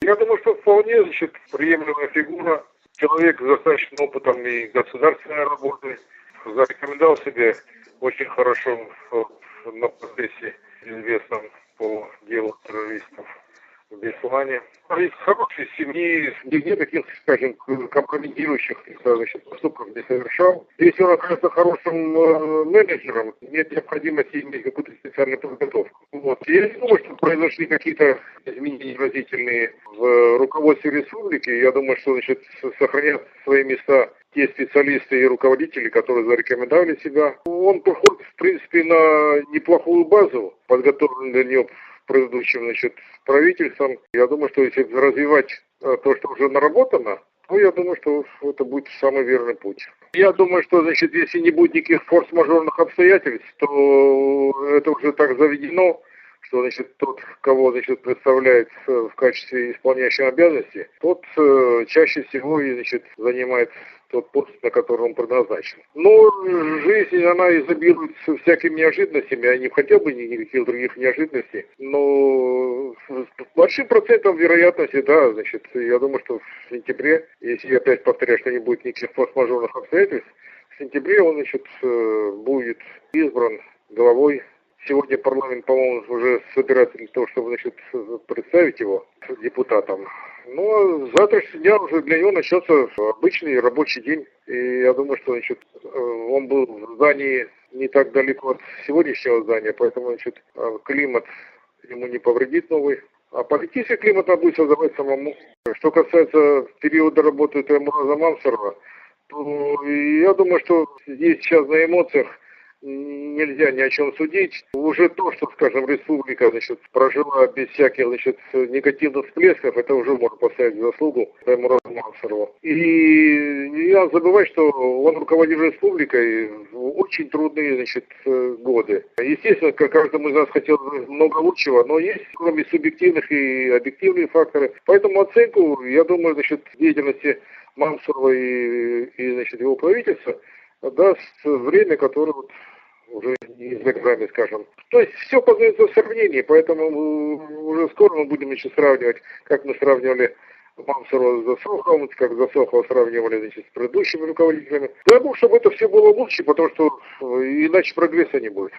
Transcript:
Я думаю, что вполне, значит, приемлемая фигура. Человек с достаточным опытом и государственной работы. Зарекомендовал себя очень хорошо на процессе, известном по делу террористов в Беслане. Из хорошей семьи, нигде таких, скажем, компрометирующих, значит, поступков не совершал. Если он окажется хорошим менеджером, нет необходимости иметь какую-то специальную подготовку. Вот. Я не думаю, что произошли какие-то изменения разительные в руководстве республики. Я думаю, что, значит, сохранят свои места те специалисты и руководители, которые зарекомендовали себя. Он проходит, в принципе, на неплохую базу, подготовленную для нее предыдущим, значит, правительством. Я думаю, что если развивать то, что уже наработано, то я думаю, что это будет самый верный путь. Я думаю, что, значит, если не будет никаких форс-мажорных обстоятельств, то это уже так заведено, что, значит, тот, кого, значит, представляет в качестве исполняющего обязанности, тот чаще всего и, значит, занимает тот пост, на который он предназначен. Но жизнь, она изобилует всякими неожиданностями, я не хотел бы никаких других неожиданностей, но с большим процентом вероятности, да, значит, я думаю, что в сентябре, если я опять повторяю, что не будет никаких форс-мажорных обстоятельств, в сентябре он, значит, будет избран главой. Сегодня парламент, по-моему, уже собирается для того, чтобы, значит, представить его депутатам. Но с завтрашнего дня уже для него начнется обычный рабочий день. И я думаю, что, значит, он был в здании не так далеко от сегодняшнего здания, поэтому, значит, климат ему не повредит новый. А политический климат он будет создавать самому. Что касается периода работы Таймураза Мансурова, то я думаю, что здесь сейчас на эмоциях нельзя ни о чем судить. Уже то, что, скажем, республика, значит, прожила без всяких, значит, негативных всплесков, это уже можно поставить в заслугу Таймуразу Мансурову. И не надо забывать, что он руководил республикой в очень трудные, значит, годы. Естественно, каждому из нас хотелось бы много лучшего, но есть, кроме субъективных и объективных факторов. Поэтому оценку, я думаю, значит, деятельности Мансурова и значит, его правительства даст время, которое вот уже не за горами, скажем. То есть все познается в сравнении, поэтому уже скоро мы будем еще сравнивать, как мы сравнивали Мансурова с Засоховым, как Засохова сравнивали, значит, с предыдущими руководителями. Дай Бог, чтобы это все было лучше, потому что иначе прогресса не будет.